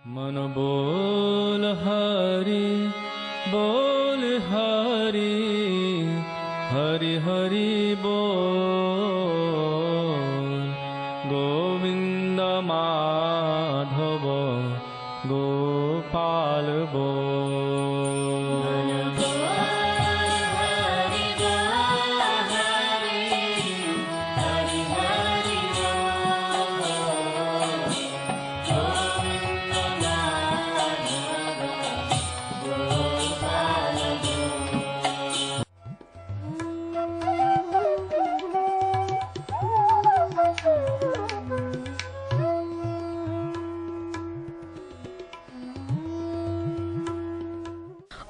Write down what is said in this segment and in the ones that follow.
मन बोल हरि हरि हरि बोल गोविंद माधव गोपाल बोल।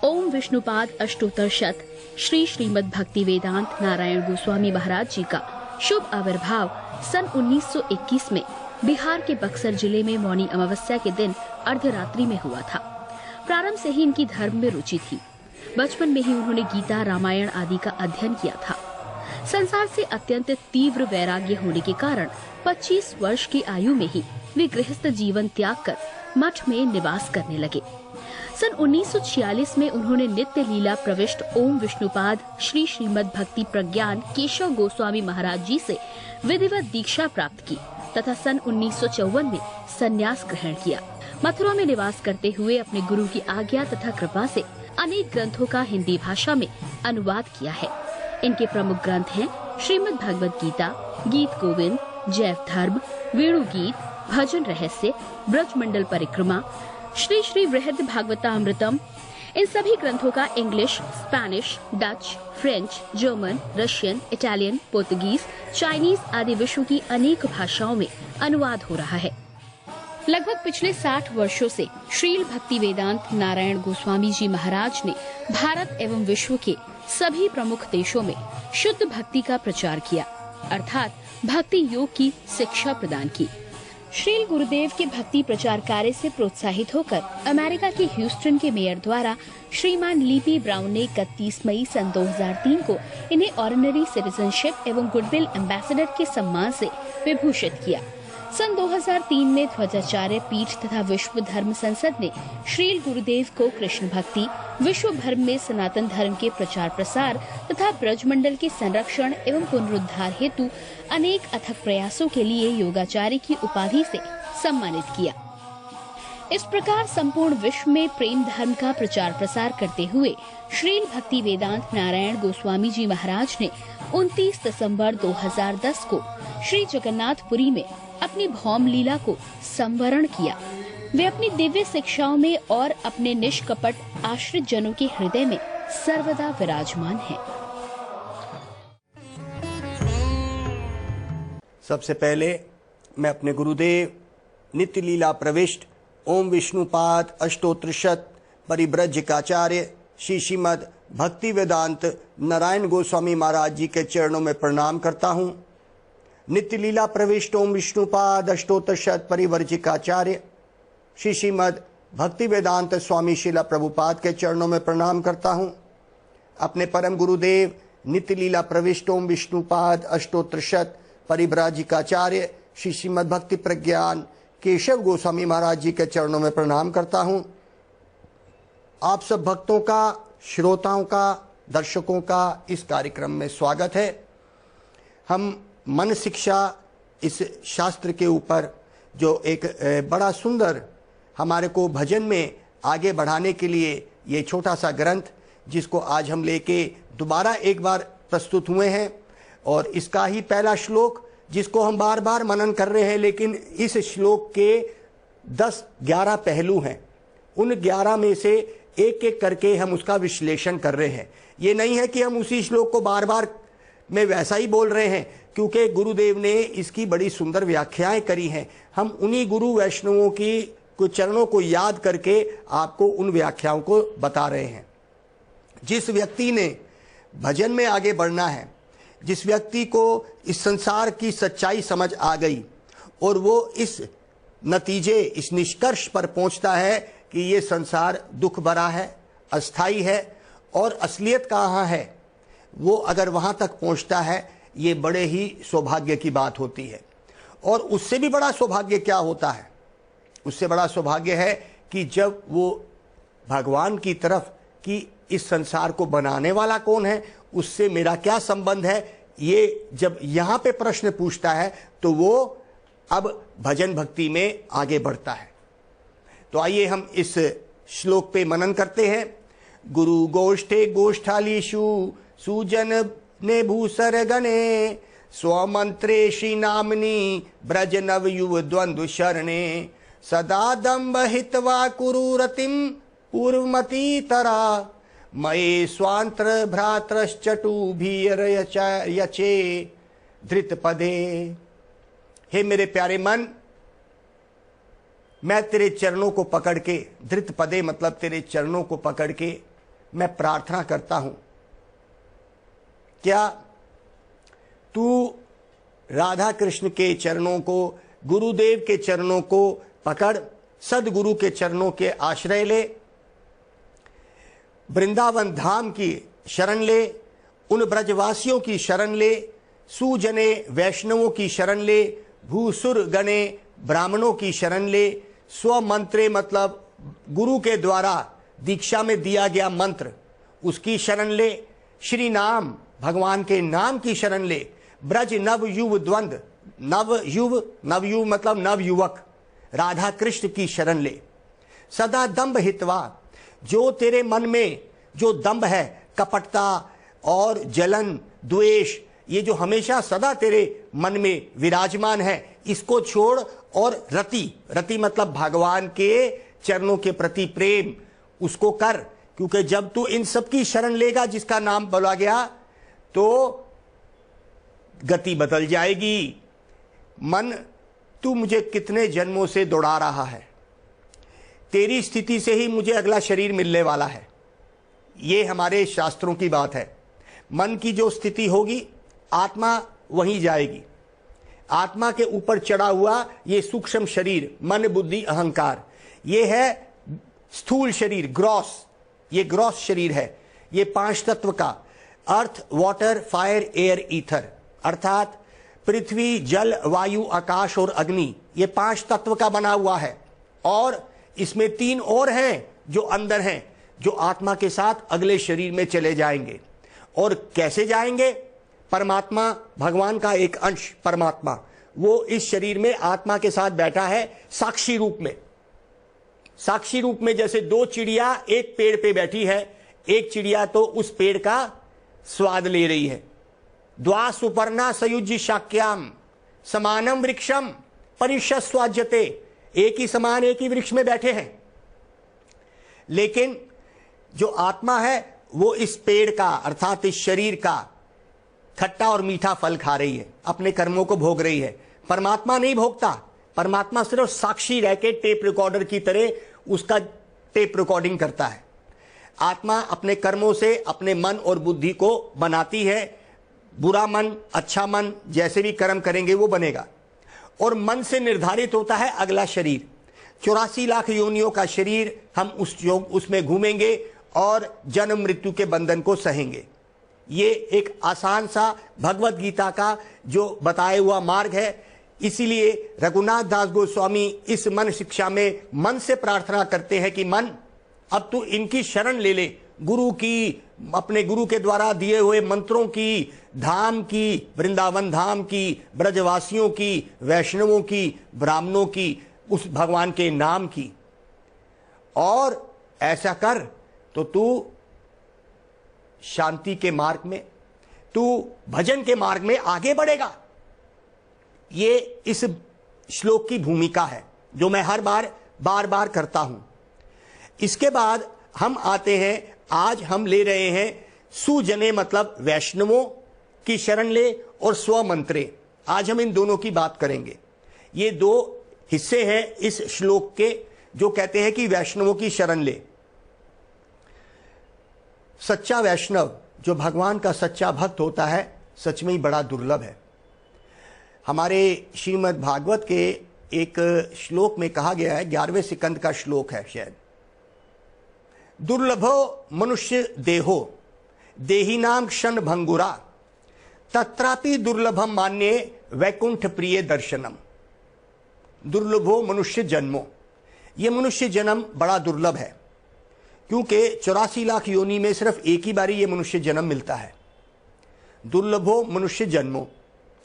ओम विष्णुपाद अष्टोत्तर शत श्री श्रीमद् भक्ति वेदांत नारायण गोस्वामी महाराज जी का शुभ आविर्भाव सन 1921 में बिहार के बक्सर जिले में मौनी अमावस्या के दिन अर्धरात्रि में हुआ था। प्रारंभ से ही इनकी धर्म में रुचि थी। बचपन में ही उन्होंने गीता, रामायण आदि का अध्ययन किया था। संसार से अत्यंत तीव्र वैराग्य होने के कारण 25 वर्ष की आयु में ही वे गृहस्थ जीवन त्याग कर मठ में निवास करने लगे। सन 1946 में उन्होंने नित्य लीला प्रविष्ट ओम विष्णुपाद श्री श्रीमद् भक्ति प्रज्ञान केशव गोस्वामी महाराज जी से विधिवत दीक्षा प्राप्त की तथा सन 1954 में संन्यास ग्रहण किया। मथुरा में निवास करते हुए अपने गुरु की आज्ञा तथा कृपा से अनेक ग्रंथों का हिंदी भाषा में अनुवाद किया है। इनके प्रमुख ग्रंथ हैं श्रीमद् भगवद गीता, गीत गोविंद, जैव धर्म, वेणु गीत, भजन रहस्य, ब्रजमंडल परिक्रमा, श्री श्री बृहद भागवतामृतम। इन सभी ग्रंथों का English, Spanish, Dutch, French, German, Russian, Italian, Portuguese, Chinese आदि विश्व की अनेक भाषाओं में अनुवाद हो रहा है। लगभग पिछले 60 वर्षों से श्रील भक्ति वेदांत नारायण गोस्वामी जी महाराज ने भारत एवं विश्व के सभी प्रमुख देशों में शुद्ध भक्ति का प्रचार किया, अर्थात भक्ति योग की शिक्षा प्रदान की। श्रील गुरुदेव के भक्ति प्रचार कार्य से प्रोत्साहित होकर अमेरिका के ह्यूस्टन के मेयर द्वारा श्रीमान लीपी ब्राउन ने 31 मई सन 2003 को इन्हें ऑर्डिनरी सिटीजनशिप एवं गुडविल एम्बेसडर के सम्मान से विभूषित किया। सन 2003 में ध्वजाचार्य पीठ तथा विश्व धर्म संसद ने श्रील गुरुदेव को कृष्ण भक्ति, विश्व भर में सनातन धर्म के प्रचार प्रसार तथा ब्रजमंडल के संरक्षण एवं पुनरुद्धार हेतु अनेक अथक प्रयासों के लिए योगाचार्य की उपाधि से सम्मानित किया। इस प्रकार संपूर्ण विश्व में प्रेम धर्म का प्रचार प्रसार करते हुए श्रील भक्ति वेदांत नारायण गोस्वामी जी महाराज ने 29 दिसंबर 2010 को श्री जगन्नाथपुरी में अपनी भौम लीला को संवरण किया। वे अपनी दिव्य शिक्षाओं में और अपने निष्कपट आश्रित जनों के हृदय में सर्वदा विराजमान हैं। सबसे पहले मैं अपने गुरुदेव नित्य लीला प्रविष्ट ओम विष्णुपाद अष्टोत्तर शत परिव्रजकाचार्य श्री श्रीमद् भक्ति वेदांत नारायण गोस्वामी महाराज जी के चरणों में प्रणाम करता हूँ। नित्य लीला प्रविष्ट ओम विष्णुपाद अष्टोत्तर शत परिव्रजकाचार्य श्री श्रीमद् भक्ति वेदांत स्वामी श्रीला प्रभुपाद के चरणों में प्रणाम करता हूँ। अपने परम गुरुदेव नित्य लीला प्रविष्ट ओम विष्णुपाद अष्टोत्तर शत परिव्राजिकाचार्य श्री श्रीमद् भक्ति प्रज्ञान केशव गोस्वामी महाराज जी के चरणों में प्रणाम करता हूँ। आप सब भक्तों का, श्रोताओं का, दर्शकों का इस कार्यक्रम में स्वागत है। हम मन शिक्षा इस शास्त्र के ऊपर जो एक बड़ा सुंदर हमारे को भजन में आगे बढ़ाने के लिए ये छोटा सा ग्रंथ जिसको आज हम लेके दोबारा एक बार प्रस्तुत हुए हैं, और इसका ही पहला श्लोक जिसको हम बार बार मनन कर रहे हैं, लेकिन इस श्लोक के 10-11 पहलू हैं। उन 11 में से एक एक करके हम उसका विश्लेषण कर रहे हैं। ये नहीं है कि हम उसी श्लोक को बार बार में वैसा ही बोल रहे हैं, क्योंकि गुरुदेव ने इसकी बड़ी सुंदर व्याख्याएं करी हैं। हम उन्हीं गुरु वैष्णवों की कुछ चरणों को याद करके आपको उन व्याख्याओं को बता रहे हैं। जिस व्यक्ति ने भजन में आगे बढ़ना है, जिस व्यक्ति को इस संसार की सच्चाई समझ आ गई और वो इस नतीजे, इस निष्कर्ष पर पहुंचता है कि ये संसार दुख भरा है, अस्थाई है और असलियत कहाँ है, वो अगर वहां तक पहुंचता है, ये बड़े ही सौभाग्य की बात होती है। और उससे भी बड़ा सौभाग्य क्या होता है? उससे बड़ा सौभाग्य है कि जब वो भगवान की तरफ कि इस संसार को बनाने वाला कौन है, उससे मेरा क्या संबंध है, ये जब यहाँ पे प्रश्न पूछता है तो वो अब भजन भक्ति में आगे बढ़ता है। तो आइए हम इस श्लोक पे मनन करते हैं। गुरु गोष्ठे गोष्ठालीषु सुजन ने भूसर गणे स्वमंत्रे श्री नामनी ब्रज नव युव द्वंद्व शरणे सदा दम्भ हितवा कुरु रतिम पूर्वमती तरा मये स्वांत्र भ्रातरश्चटु भीर यचे धृत पदे। हे मेरे प्यारे मन, मैं तेरे चरणों को पकड़ के, धृत पदे मतलब तेरे चरणों को पकड़ के मैं प्रार्थना करता हूं, क्या तू राधा कृष्ण के चरणों को, गुरुदेव के चरणों को पकड़, सदगुरु के चरणों के आश्रय ले, वृंदावन धाम की शरण ले, उन ब्रजवासियों की शरण ले, सुजने वैष्णवों की शरण ले, भूसुर गणे ब्राह्मणों की शरण ले, स्व मंत्रे मतलब गुरु के द्वारा दीक्षा में दिया गया मंत्र उसकी शरण ले, श्री नाम भगवान के नाम की शरण ले, ब्रज नव युव द्वंद्व, नवयुव मतलब नव युवक राधा कृष्ण की शरण ले, सदा दंभ हितवा, जो तेरे मन में जो दंभ है, कपटता और जलन द्वेष, ये जो हमेशा सदा तेरे मन में विराजमान है, इसको छोड़ और रति मतलब भगवान के चरणों के प्रति प्रेम उसको कर, क्योंकि जब तू इन सब की शरण लेगा जिसका नाम बोला गया तो गति बदल जाएगी। मन, तू मुझे कितने जन्मों से दौड़ा रहा है, तेरी स्थिति से ही मुझे अगला शरीर मिलने वाला है, ये हमारे शास्त्रों की बात है। मन की जो स्थिति होगी आत्मा वहीं जाएगी। आत्मा के ऊपर चढ़ा हुआ ये सूक्ष्म शरीर मन बुद्धि अहंकार, ये है स्थूल शरीर, ग्रॉस, ये ग्रॉस शरीर है। ये 5 तत्व का earth water fire air ether अर्थात पृथ्वी जल वायु आकाश और अग्नि, ये 5 तत्व का बना हुआ है। और इसमें 3 और हैं जो अंदर हैं, जो आत्मा के साथ अगले शरीर में चले जाएंगे। और कैसे जाएंगे? परमात्मा, भगवान का एक अंश परमात्मा, वो इस शरीर में आत्मा के साथ बैठा है साक्षी रूप में। साक्षी रूप में जैसे 2 चिड़िया एक पेड़ पे बैठी है, एक चिड़िया तो उस पेड़ का स्वाद ले रही है। द्वा सुपर्णा सयुज्य शाक्याम समानम वृक्षम परिशस्वाज्यते, एक ही समान एक ही वृक्ष में बैठे हैं। लेकिन जो आत्मा है वो इस पेड़ का अर्थात इस शरीर का खट्टा और मीठा फल खा रही है, अपने कर्मों को भोग रही है। परमात्मा नहीं भोगता, परमात्मा सिर्फ साक्षी रह के टेप रिकॉर्डर की तरह उसका टेप रिकॉर्डिंग करता है। आत्मा अपने कर्मों से अपने मन और बुद्धि को बनाती है। बुरा मन अच्छा मन जैसे भी कर्म करेंगे वो बनेगा। और मन से निर्धारित होता है अगला शरीर। 84 लाख योनियों का शरीर, हम उसमें घूमेंगे और जन्म मृत्यु के बंधन को सहेंगे। ये एक आसान सा भगवत गीता का जो बताया हुआ मार्ग है। इसीलिए रघुनाथ दास गोस्वामी इस मन शिक्षा में मन से प्रार्थना करते हैं कि मन, अब तू इनकी शरण ले ले, गुरु की, अपने गुरु के द्वारा दिए हुए मंत्रों की, धाम की, वृंदावन धाम की, ब्रजवासियों की, वैष्णवों की, ब्राह्मणों की, उस भगवान के नाम की। और ऐसा कर तो तू शांति के मार्ग में, तू भजन के मार्ग में आगे बढ़ेगा। ये इस श्लोक की भूमिका है जो मैं हर बार बार करता हूं। इसके बाद हम आते हैं, आज हम ले रहे हैं सुजने मतलब वैष्णवों की शरण ले और स्वमंत्रे। आज हम इन दोनों की बात करेंगे। ये 2 हिस्से हैं इस श्लोक के जो कहते हैं कि वैष्णवों की शरण ले। सच्चा वैष्णव जो भगवान का सच्चा भक्त होता है सच में ही बड़ा दुर्लभ है। हमारे श्रीमद् भागवत के एक श्लोक में कहा गया है, 11वें सिकंद का श्लोक है शायद, दुर्लभो मनुष्य देहो देहिनाम क्षण भंगुरा तत्रापि दुर्लभम मान्ये वैकुंठ प्रिय दर्शनम। दुर्लभो मनुष्य जन्मो, ये मनुष्य जन्म बड़ा दुर्लभ है, क्योंकि 84 लाख योनि में सिर्फ एक ही बारी ये मनुष्य जन्म मिलता है। दुर्लभो मनुष्य जन्मो,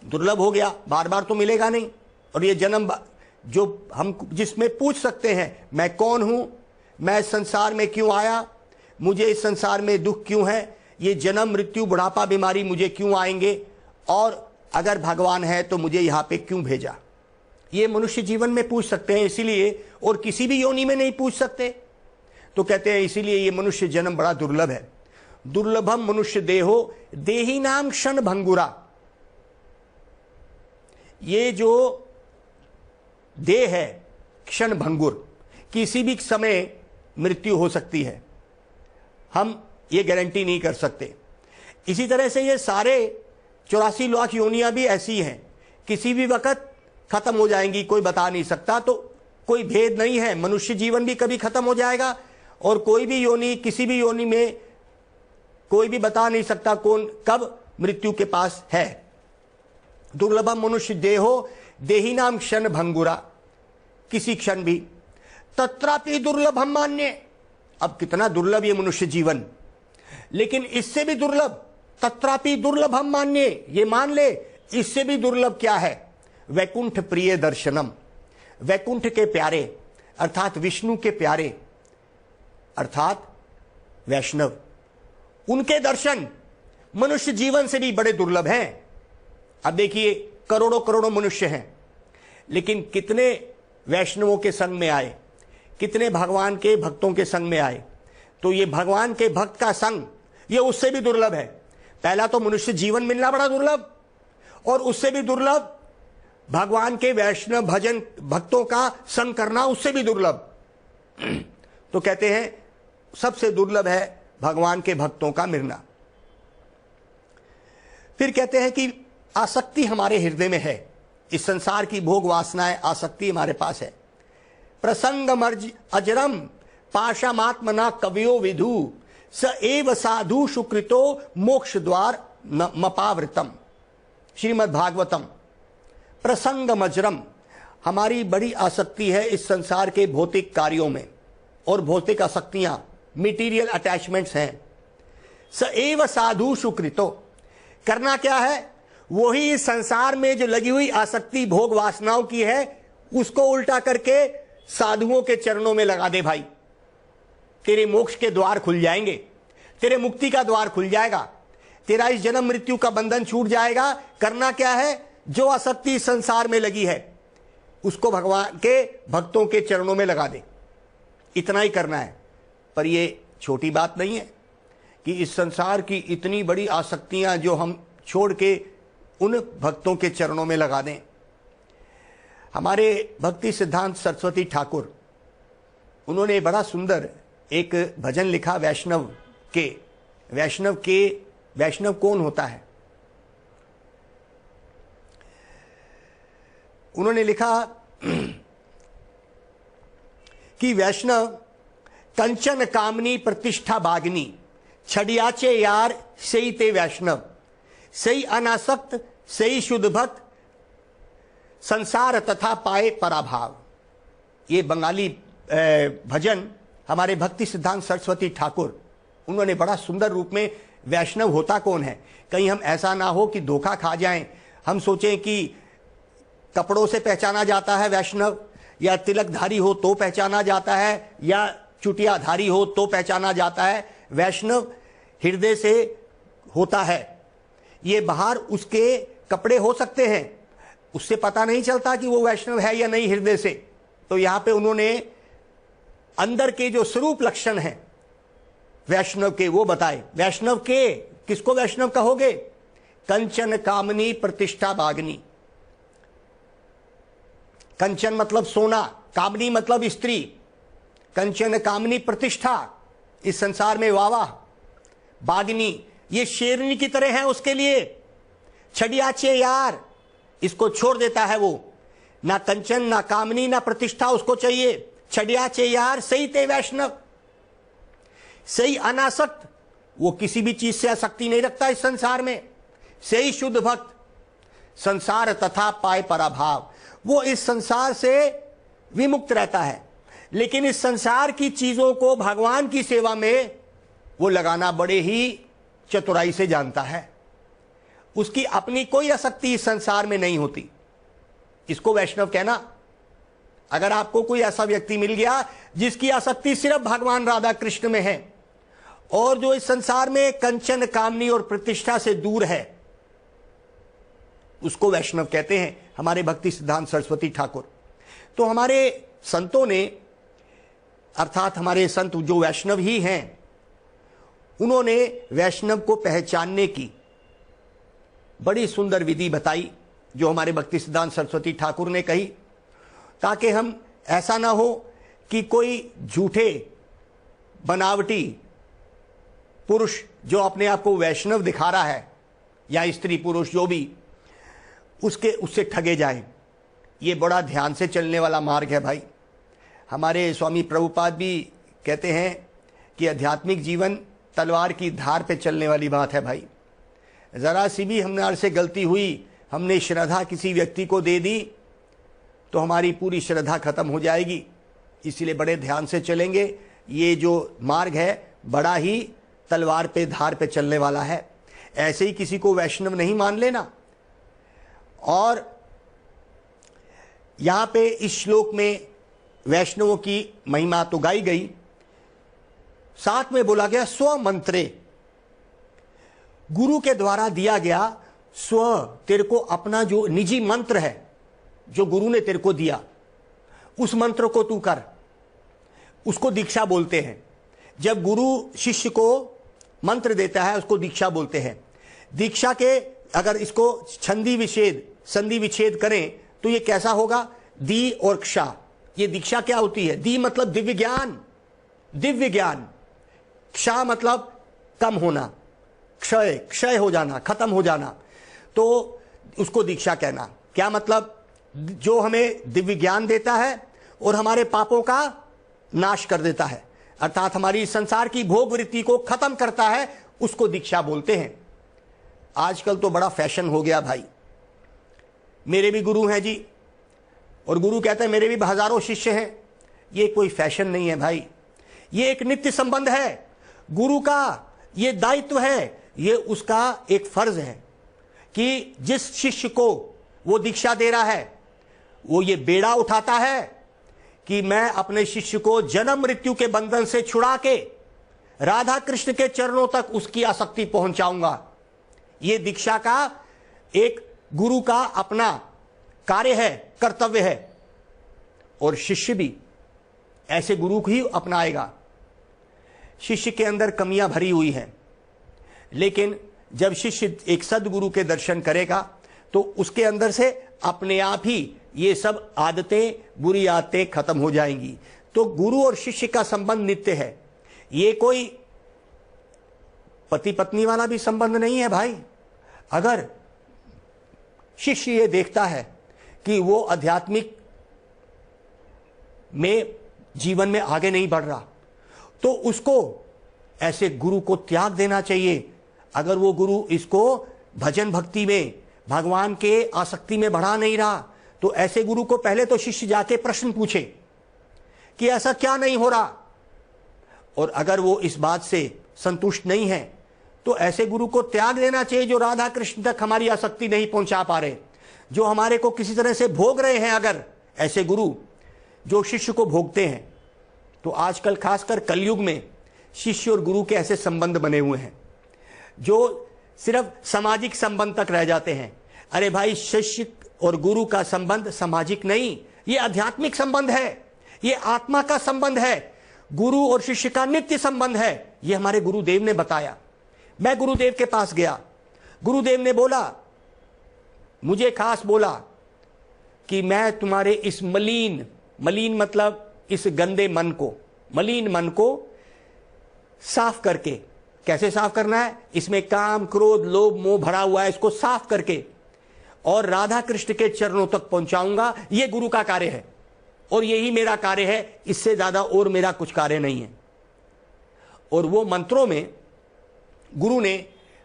दुर्लभ हो गया, बार बार तो मिलेगा नहीं। और ये जन्म जो हम जिसमें पूछ सकते हैं मैं कौन हूं, मैं इस संसार में क्यों आया, मुझे इस संसार में दुख क्यों है, ये जन्म मृत्यु बुढ़ापा बीमारी मुझे क्यों आएंगे, और अगर भगवान है तो मुझे यहाँ पे क्यों भेजा, ये मनुष्य जीवन में पूछ सकते हैं। इसीलिए और किसी भी योनि में नहीं पूछ सकते, तो कहते हैं इसीलिए ये मनुष्य जन्म बड़ा दुर्लभ है। दुर्लभम मनुष्य देहो देही नाम क्षण भंगुरा, ये जो देह है क्षण भंगुर, किसी भी समय मृत्यु हो सकती है, हम ये गारंटी नहीं कर सकते। इसी तरह से ये सारे 84 लाख योनियां भी ऐसी हैं, किसी भी वक्त खत्म हो जाएंगी, कोई बता नहीं सकता। तो कोई भेद नहीं है, मनुष्य जीवन भी कभी खत्म हो जाएगा और कोई भी योनि, किसी भी योनि में कोई भी बता नहीं सकता कौन कब मृत्यु के पास है। दुर्लभम मनुष्य देहो देही नाम क्षण भंगुरा, किसी क्षण भी। तत्रापि दुर्लभम मान्य, अब कितना दुर्लभ ये मनुष्य जीवन, लेकिन इससे भी दुर्लभ, तत्रापि दुर्लभम मान्य, ये मान ले इससे भी दुर्लभ क्या है, वैकुंठ प्रिय दर्शनम, वैकुंठ के प्यारे अर्थात विष्णु के प्यारे अर्थात वैष्णव, उनके दर्शन मनुष्य जीवन से भी बड़े दुर्लभ हैं। अब देखिए करोड़ों करोड़ों मनुष्य हैं, लेकिन कितने वैष्णवों के संग में आए, कितने भगवान के भक्तों के संग में आए। तो ये भगवान के भक्त का संग ये उससे भी दुर्लभ है। पहला तो मनुष्य जीवन मिलना बड़ा दुर्लभ, और उससे भी दुर्लभ भगवान के वैष्णव भजन भक्तों का संग करना, उससे भी दुर्लभ। तो कहते हैं सबसे दुर्लभ है भगवान के भक्तों का मिलना। फिर कहते हैं कि आसक्ति हमारे हृदय में है, इस संसार की भोग वासनाएं आसक्ति हमारे पास है। प्रसंग मर्ज अजरम पाशामात्मना कवियो विधु स एव साधु सुकृतो मोक्ष द्वार मपावृतम, श्रीमद् भागवतम। प्रसंग मजरम, हमारी बड़ी आसक्ति है इस संसार के भौतिक कार्यों में, और भौतिक आसक्तियां मटीरियल अटैचमेंट्स हैं। स एव साधु सुकृतो, करना क्या है, वही इस संसार में जो लगी हुई आसक्ति भोग वासनाओं की है उसको उल्टा करके साधुओं के चरणों में लगा दे। भाई तेरे मोक्ष के द्वार खुल जाएंगे, तेरे मुक्ति का द्वार खुल जाएगा, तेरा इस जन्म मृत्यु का बंधन छूट जाएगा। करना क्या है, जो आसक्ति इस संसार में लगी है उसको भगवान के भक्तों के चरणों में लगा दे, इतना ही करना है। पर ये छोटी बात नहीं है कि इस संसार की इतनी बड़ी आसक्तियां जो हम छोड़ के उन भक्तों के चरणों में लगा दें। हमारे भक्ति सिद्धांत सरस्वती ठाकुर, उन्होंने बड़ा सुंदर एक भजन लिखा वैष्णव के। वैष्णव कौन होता है, उन्होंने लिखा कि वैष्णव कंचन कामनी प्रतिष्ठा बागनी, छड़ियाचे यार सही ते वैष्णव, सही अनासक्त सही शुद्ध भक्त, संसार तथा पाए पराभाव। ये बंगाली भजन हमारे भक्ति सिद्धांत सरस्वती ठाकुर, उन्होंने बड़ा सुंदर रूप में वैष्णव होता कौन है, कहीं हम ऐसा ना हो कि धोखा खा जाएं, हम सोचें कि कपड़ों से पहचाना जाता है वैष्णव, या तिलकधारी हो तो पहचाना जाता है, या चुटियाधारी हो तो पहचाना जाता है। वैष्णव हृदय से होता है। ये बाहर उसके कपड़े हो सकते हैं, उससे पता नहीं चलता कि वो वैष्णव है या नहीं हृदय से। तो यहां पे उन्होंने अंदर के जो स्वरूप लक्षण हैं वैष्णव के वो बताए। वैष्णव के किसको वैष्णव कहोगे, कंचन कामनी प्रतिष्ठा बागनी। कंचन मतलब सोना, कामनी मतलब स्त्री। कंचन कामनी प्रतिष्ठा, इस संसार में वावा। बागनी ये शेरनी की तरह है उसके लिए। छड़ियाचे यार, इसको छोड़ देता है वो, ना कंचन ना कामनी ना प्रतिष्ठा उसको चाहिए। छड़ियाचे यार सही ते वैष्णव, सही अनासक्त, वो किसी भी चीज से आसक्ति नहीं रखता इस संसार में। सही शुद्ध भक्त, संसार तथा पाए पराभाव, वो इस संसार से विमुक्त रहता है। लेकिन इस संसार की चीजों को भगवान की सेवा में वो लगाना बड़े ही चतुराई से जानता है। उसकी अपनी कोई आसक्ति इस संसार में नहीं होती। इसको वैष्णव कहना। अगर आपको कोई ऐसा व्यक्ति मिल गया जिसकी आसक्ति सिर्फ भगवान राधा कृष्ण में है और जो इस संसार में कंचन कामनी और प्रतिष्ठा से दूर है, उसको वैष्णव कहते हैं हमारे भक्ति सिद्धांत सरस्वती ठाकुर। तो हमारे संतों ने, अर्थात हमारे संत जो वैष्णव ही हैं, उन्होंने वैष्णव को पहचानने की बड़ी सुंदर विधि बताई, जो हमारे भक्ति सिद्धांत सरस्वती ठाकुर ने कही, ताकि हम ऐसा ना हो कि कोई झूठे बनावटी पुरुष जो अपने आप को वैष्णव दिखा रहा है, या स्त्री पुरुष जो भी, उससे ठगे जाएं। ये बड़ा ध्यान से चलने वाला मार्ग है भाई। हमारे स्वामी प्रभुपाद भी कहते हैं कि आध्यात्मिक जीवन तलवार की धार पे चलने वाली बात है भाई। ज़रा सी भी हमारे से गलती हुई, हमने श्रद्धा किसी व्यक्ति को दे दी, तो हमारी पूरी श्रद्धा खत्म हो जाएगी। इसीलिए बड़े ध्यान से चलेंगे। ये जो मार्ग है बड़ा ही तलवार पे धार पे चलने वाला है। ऐसे ही किसी को वैष्णव नहीं मान लेना। और यहां पे इस श्लोक में वैष्णवों की महिमा तो गाई गई, साथ में बोला गया स्व मंत्रे, गुरु के द्वारा दिया गया स्व, तेरे को अपना जो निजी मंत्र है जो गुरु ने तेरे को दिया, उस मंत्र को तू कर, उसको दीक्षा बोलते हैं। जब गुरु शिष्य को मंत्र देता है उसको दीक्षा बोलते हैं। दीक्षा के अगर इसको छंदी विच्छेद संधि विच्छेद करें तो ये कैसा होगा? दी औरक्षा। ये दीक्षा क्या होती है? दी मतलब दिव्य ज्ञान, दिव्य ज्ञान।क्षा मतलब कम होना, क्षय, क्षय हो जाना, खत्म हो जाना, तो उसको दीक्षा कहना। क्या मतलब? जो हमें दिव्य ज्ञान देता है और हमारे पापों का नाश कर देता है, अर्थात हमारी संसार की भोग वृत्ति को खत्म करता है, उसको दीक्षा बोलते हैं। आजकल तो बड़ा फैशन हो गया भाई, मेरे भी गुरु हैं जी, और गुरु कहते हैं मेरे भी हजारों शिष्य हैं। ये कोई फैशन नहीं है भाई, ये एक नित्य संबंध है। गुरु का ये दायित्व है, ये उसका एक फर्ज है कि जिस शिष्य को वो दीक्षा दे रहा है वो ये बेड़ा उठाता है कि मैं अपने शिष्य को जन्म मृत्यु के बंधन से छुड़ा के राधा कृष्ण के चरणों तक उसकी आसक्ति पहुंचाऊंगा। ये दीक्षा का एक गुरु का अपना कार्य है, कर्तव्य है, और शिष्य भी ऐसे गुरु को ही अपनाएगा। शिष्य के अंदर कमियां भरी हुई हैं, लेकिन जब शिष्य एक सदगुरु के दर्शन करेगा तो उसके अंदर से अपने आप ही ये सब आदतें, बुरी आदतें खत्म हो जाएंगी। तो गुरु और शिष्य का संबंध नित्य है। ये कोई पति पत्नी वाला भी संबंध नहीं है भाई। अगर शिष्य ये देखता है कि वो आध्यात्मिक में जीवन में आगे नहीं बढ़ रहा, तो उसको ऐसे गुरु को त्याग देना चाहिए। अगर वो गुरु इसको भजन भक्ति में, भगवान के आसक्ति में बढ़ा नहीं रहा, तो ऐसे गुरु को पहले तो शिष्य जाके प्रश्न पूछे कि ऐसा क्या नहीं हो रहा, और अगर वो इस बात से संतुष्ट नहीं है तो ऐसे गुरु को त्याग देना चाहिए जो राधा कृष्ण तक हमारी आसक्ति नहीं पहुंचा पा रहे, जो हमारे को किसी तरह से भोग रहे हैं। अगर ऐसे गुरु जो शिष्य को भोगते हैं, तो आजकल खासकर कलयुग में शिष्य और गुरु के ऐसे संबंध बने हुए हैं जो सिर्फ सामाजिक संबंध तक रह जाते हैं। अरे भाई, शिष्य और गुरु का संबंध सामाजिक नहीं, ये आध्यात्मिक संबंध है, ये आत्मा का संबंध है। गुरु और शिष्य का नित्य संबंध है। ये हमारे गुरुदेव ने बताया। मैं गुरुदेव के पास गया, गुरुदेव ने बोला, मुझे खास बोला कि मैं तुम्हारे इस मलीन मतलब इस गंदे मन को, मलीन मन को साफ करके, कैसे साफ करना है? इसमें काम, क्रोध, लोभ, मोह भरा हुआ है, इसको साफ करके और राधा कृष्ण के चरणों तक पहुंचाऊंगा। ये गुरु का कार्य है और यही मेरा कार्य है, इससे ज्यादा और मेरा कुछ कार्य नहीं है। और वो मंत्रों में गुरु ने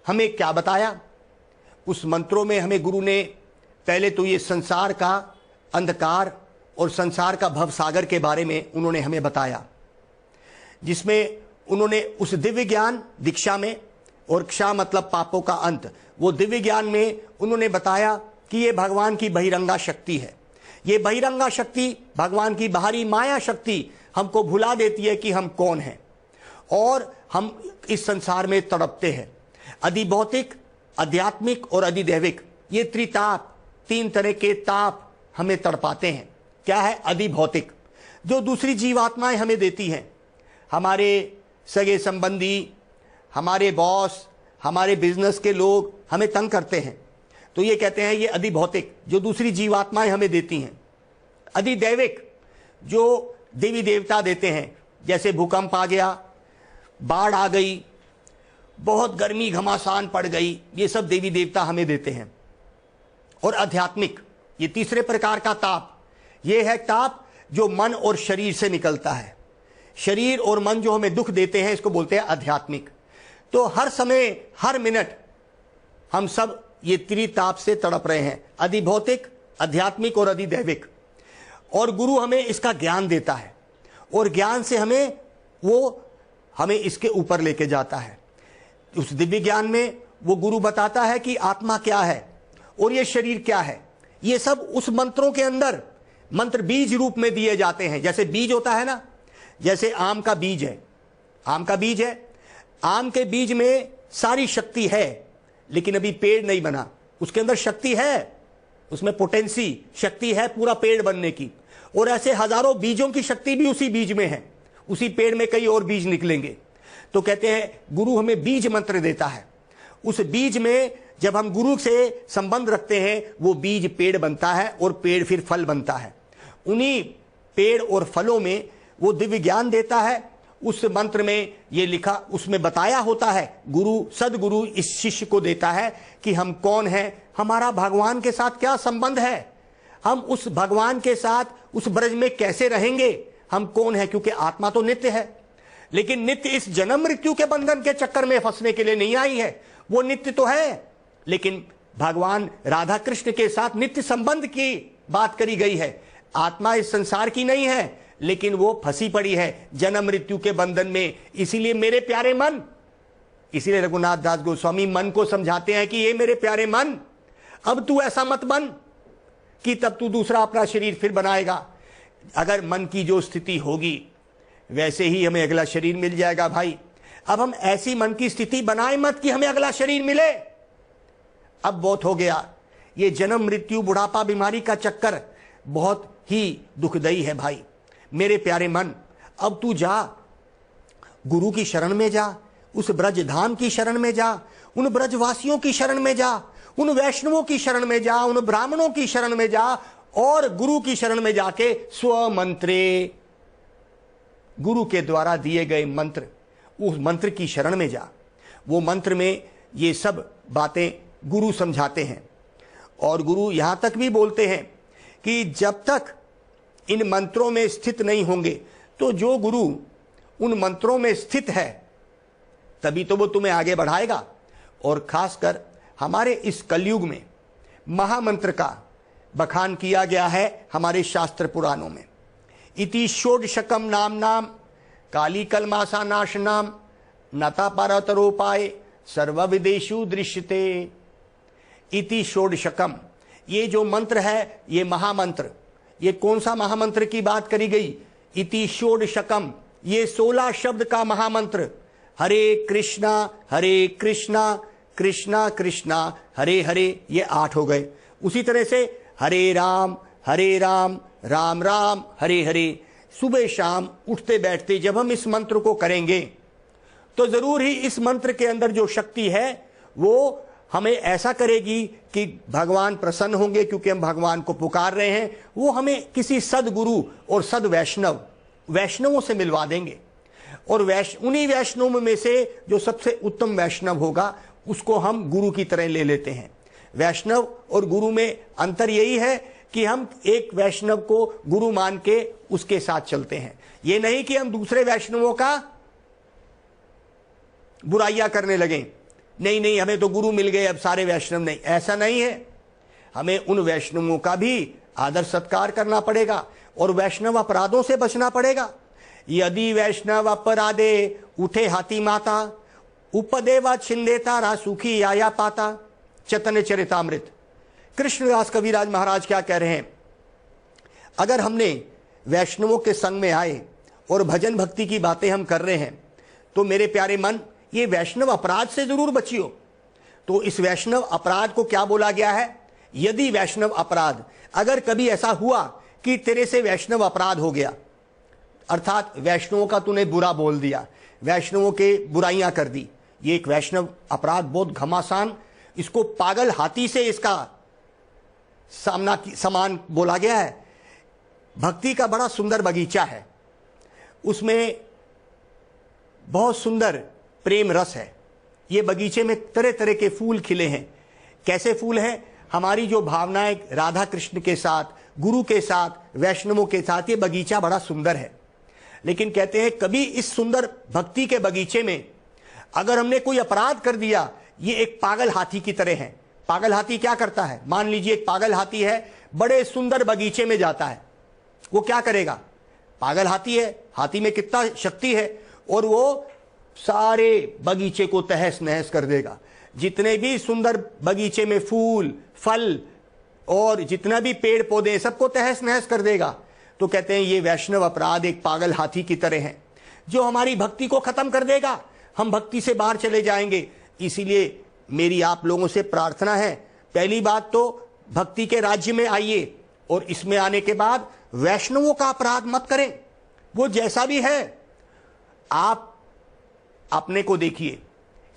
हमें क्या बताया? उस मंत्रों में हमें गुरु ने पहले तो ये संसार का अंधकार और संसार का भवसागर के बारे में उन्होंने हमें बताया, जिसमें उन्होंने उस दिव्य ज्ञान दीक्षा में, औरक्षा मतलब पापों का अंत, वो दिव्य ज्ञान में उन्होंने बताया कि ये भगवान की बहिरंगा शक्ति है। ये बहिरंगा शक्ति, भगवान की बाहरी माया शक्ति हमको भुला देती है कि हम कौन हैं और हम इस संसार में तड़पते हैं। अधिभौतिक, आध्यात्मिक और अधिदैविक, ये त्रिताप, 3 तरह के ताप हमें तड़पाते हैं। क्या है? अधिभौतिक, जो दूसरी जीवात्माएं हमें देती हैं। हमारे सगे संबंधी, हमारे बॉस, हमारे बिजनेस के लोग हमें तंग करते हैं, तो ये कहते हैं ये अधिभौतिक, जो दूसरी जीवात्माएं हमें देती हैं। अधिदैविक, जो देवी देवता देते हैं, जैसे भूकंप आ गया, बाढ़ आ गई, बहुत गर्मी घमासान पड़ गई, ये सब देवी देवता हमें देते हैं। और आध्यात्मिक, ये तीसरे प्रकार का ताप, ये है ताप जो मन और शरीर से निकलता है। शरीर और मन जो हमें दुख देते हैं, इसको बोलते हैं आध्यात्मिक। तो हर समय, हर मिनट हम सब ये त्रिताप से तड़प रहे हैं, अधिभौतिक, आध्यात्मिक और अधिदैविक। और गुरु हमें इसका ज्ञान देता है, और ज्ञान से हमें इसके ऊपर लेके जाता है। उस दिव्य ज्ञान में वो गुरु बताता है कि आत्मा क्या है और ये शरीर क्या है। ये सब उस मंत्रों के अंदर, मंत्र बीज रूप में दिए जाते हैं। जैसे बीज होता है ना, जैसे आम का बीज है, आम का बीज है, आम के बीज में सारी शक्ति है, लेकिन अभी पेड़ नहीं बना। उसके अंदर शक्ति है, उसमें पोटेंसी, शक्ति है पूरा पेड़ बनने की। और ऐसे हजारों बीजों की शक्ति भी उसी बीज में है, उसी पेड़ में कई और बीज निकलेंगे। तो कहते हैं गुरु हमें बीज मंत्र देता है। उस बीज में जब हम गुरु से संबंध रखते हैं, वो बीज पेड़ बनता है और पेड़ फिर फल बनता है। उन्हीं पेड़ और फलों में वो दिव्य ज्ञान देता है। उस मंत्र में ये लिखा, उसमें बताया होता है, गुरु, सदगुरु इस शिष्य को देता है कि हम कौन हैं, हमारा भगवान के साथ क्या संबंध है, हम उस भगवान के साथ उस ब्रज में कैसे रहेंगे, हम कौन है। क्योंकि आत्मा तो नित्य है, लेकिन नित्य इस जन्म मृत्यु के बंधन के चक्कर में फंसने के लिए नहीं आई है। वो नित्य तो है, लेकिन भगवान राधा कृष्ण के साथ नित्य संबंध की बात करी गई है। आत्मा इस संसार की नहीं है, लेकिन वो फंसी पड़ी है जन्म मृत्यु के बंधन में। इसीलिए मेरे प्यारे मन, इसीलिए रघुनाथ दास गोस्वामी मन को समझाते हैं कि ये मेरे प्यारे मन, अब तू ऐसा मत बन कि तब तू दूसरा अपना शरीर फिर बनाएगा। अगर मन की जो स्थिति होगी, वैसे ही हमें अगला शरीर मिल जाएगा भाई। अब हम ऐसी मन की स्थिति बनाए मत कि हमें अगला शरीर मिले। अब बहुत हो गया, ये जन्म मृत्यु, बुढ़ापा, बीमारी का चक्कर बहुत ही दुखदाई है भाई। मेरे प्यारे मन, अब तू जा, गुरु की शरण में जा, उस ब्रज धाम की शरण में जा, उन ब्रजवासियों की शरण में जा, उन वैष्णवों की शरण में जा, उन ब्राह्मणों की शरण में जा, और गुरु की शरण में जाके स्व मंत्रे, गुरु के द्वारा दिए गए मंत्र, उस मंत्र की शरण में जा। वो मंत्र में ये सब बातें गुरु समझाते हैं। और गुरु यहां तक भी बोलते हैं कि जब तक इन मंत्रों में स्थित नहीं होंगे, तो जो गुरु उन मंत्रों में स्थित है, तभी तो वो तुम्हें आगे बढ़ाएगा। और खासकर हमारे इस कलयुग में महामंत्र का बखान किया गया है हमारे शास्त्र पुराणों में। इति षोडशकम नाम नाम काली कलमासा नाश नाम नता परतरोपाय सर्व विदेशु दृश्यते। इति षोडशकम, ये जो मंत्र है, ये महामंत्र, ये कौन सा महामंत्र की बात करी गई? इति षोडशकम, ये 16 शब्द का महामंत्र। हरे कृष्णा कृष्णा कृष्णा हरे हरे, ये 8 हो गए। उसी तरह से हरे राम राम राम हरे हरे। सुबह शाम उठते बैठते जब हम इस मंत्र को करेंगे, तो जरूर ही इस मंत्र के अंदर जो शक्ति है वो हमें ऐसा करेगी कि भगवान प्रसन्न होंगे, क्योंकि हम भगवान को पुकार रहे हैं। वो हमें किसी सदगुरु और सद वैष्णवों से मिलवा देंगे। और उन्हीं वैष्णव में से जो सबसे उत्तम वैष्णव होगा, उसको हम गुरु की तरह ले लेते हैं। वैष्णव और गुरु में अंतर यही है कि हम एक वैष्णव को गुरु मान के उसके साथ चलते हैं। ये नहीं कि हम दूसरे वैष्णवों का बुराइयां करने लगे, नहीं हमें तो गुरु मिल गए, अब सारे वैष्णव नहीं, ऐसा नहीं है। हमें उन वैष्णवों का भी आदर सत्कार करना पड़ेगा, और वैष्णव अपराधों से बचना पड़ेगा। यदि वैष्णव अपराधे उठे हाथी माता, उपदेवा छिंदेता रा सुखी आया पाता। चैतन्य चरितामृत। कृष्णदास कविराज महाराज क्या कह रहे हैं, अगर हमने वैष्णवों के संग में आए और भजन भक्ति की बातें हम कर रहे हैं, तो मेरे प्यारे मन, ये वैष्णव अपराध से जरूर बचियो। तो इस वैष्णव अपराध को क्या बोला गया है? यदि वैष्णव अपराध, अगर कभी ऐसा हुआ कि तेरे से वैष्णव अपराध हो गया, अर्थात वैष्णवों का तूने बुरा बोल दिया, वैष्णवों के बुराइयां कर दी, ये एक वैष्णव अपराध बहुत घमासान, इसको पागल हाथी से इसका समान बोला गया है। भक्ति का बड़ा सुंदर बगीचा है, उसमें बहुत सुंदर प्रेम रस है। ये बगीचे में तरह तरह के फूल खिले हैं। कैसे फूल हैं? हमारी जो भावनाएं राधा कृष्ण के साथ, गुरु के साथ, वैष्णवों के साथ, ये बगीचा बड़ा सुंदर है। लेकिन कहते हैं कभी इस सुंदर भक्ति के बगीचे में अगर हमने कोई अपराध कर दिया, ये एक पागल हाथी की तरह है। पागल हाथी क्या करता है? मान लीजिए एक पागल हाथी है, बड़े सुंदर बगीचे में जाता है, वो क्या करेगा? पागल हाथी है, हाथी में कितना शक्ति है, और वो सारे बगीचे को तहस नहस कर देगा। जितने भी सुंदर बगीचे में फूल, फल और जितना भी पेड़ पौधे, सबको तहस नहस कर देगा। तो कहते हैं ये वैष्णव अपराध एक पागल हाथी की तरह है, जो हमारी भक्ति को खत्म कर देगा, हम भक्ति से बाहर चले जाएंगे। इसीलिए मेरी आप लोगों से प्रार्थना है, पहली बात तो भक्ति के राज्य में आइए, और इसमें आने के बाद वैष्णवों का अपराध मत करें। वो जैसा भी है, आप अपने को देखिए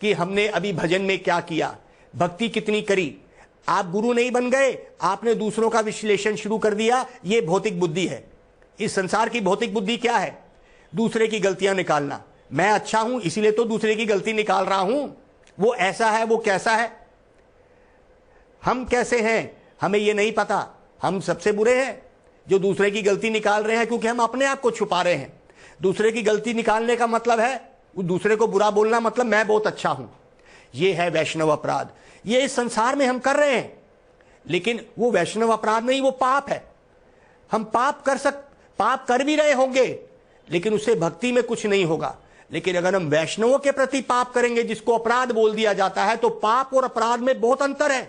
कि हमने अभी भजन में क्या किया, भक्ति कितनी करी। आप गुरु नहीं बन गए, आपने दूसरों का विश्लेषण शुरू कर दिया, ये भौतिक बुद्धि है। इस संसार की भौतिक बुद्धि क्या है? दूसरे की गलतियां निकालना। मैं अच्छा हूं इसीलिए तो दूसरे की गलती निकाल रहा हूं, वो ऐसा है, वो कैसा है, हम कैसे हैं, हमें ये नहीं पता। हम सबसे बुरे हैं जो दूसरे की गलती निकाल रहे हैं, क्योंकि हम अपने आप को छुपा रहे हैं। दूसरे की गलती निकालने का मतलब है दूसरे को बुरा बोलना, मतलब मैं बहुत अच्छा हूं। ये है वैष्णव अपराध। ये इस संसार में हम कर रहे हैं, लेकिन वो वैष्णव अपराध नहीं, वो पाप है। हम पाप कर भी रहे होंगे, लेकिन उससे भक्ति में कुछ नहीं होगा। लेकिन अगर हम वैष्णवों के प्रति पाप करेंगे, जिसको अपराध बोल दिया जाता है, तो पाप और अपराध में बहुत अंतर है।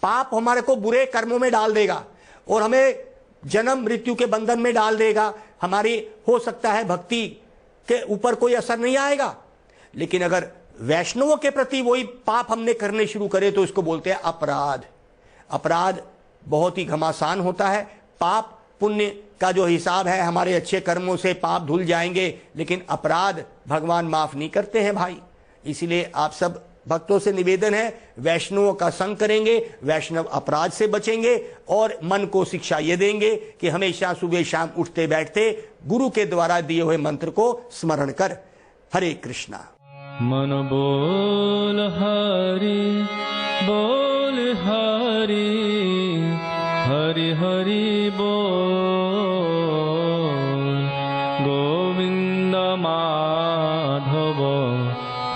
पाप हमारे को बुरे कर्मों में डाल देगा और हमें जन्म मृत्यु के बंधन में डाल देगा। हमारी हो सकता है भक्ति के ऊपर कोई असर नहीं आएगा। लेकिन अगर वैष्णवों के प्रति वही पाप हमने करने शुरू करे, तो इसको बोलते हैं अपराध। अपराध बहुत ही घमासान होता है। पाप पुण्य का जो हिसाब है, हमारे अच्छे कर्मों से पाप धुल जाएंगे, लेकिन अपराध भगवान माफ नहीं करते हैं भाई। इसीलिए आप सब भक्तों से निवेदन है, वैष्णवों का संग करेंगे, वैष्णव अपराध से बचेंगे, और मन को शिक्षा ये देंगे कि हमेशा सुबह शाम उठते बैठते गुरु के द्वारा दिए हुए मंत्र को स्मरण कर। हरे कृष्णा। मन बोल हरि बोल हरि, हरि हरि बोल, गोविंद माधव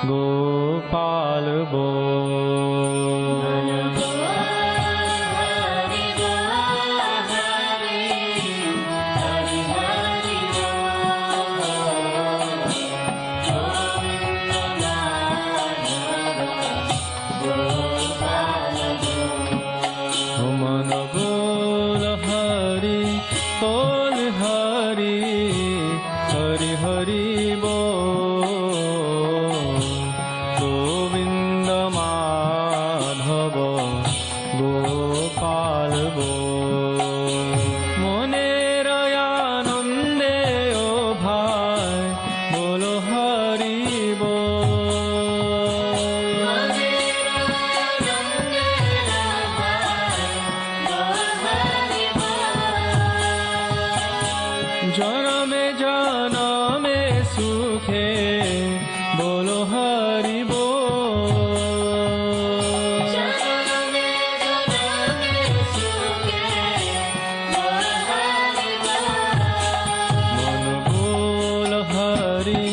गोपाल बोल। मन बोल हरि बोल हरि, हरि हरि बोल, गोविंद माधव गोपाल बोल। मनेर आनंदे ओ भाई बोलो हरि जनमे जनमे सुखे बोलो हरि बोल। मन बोल हरि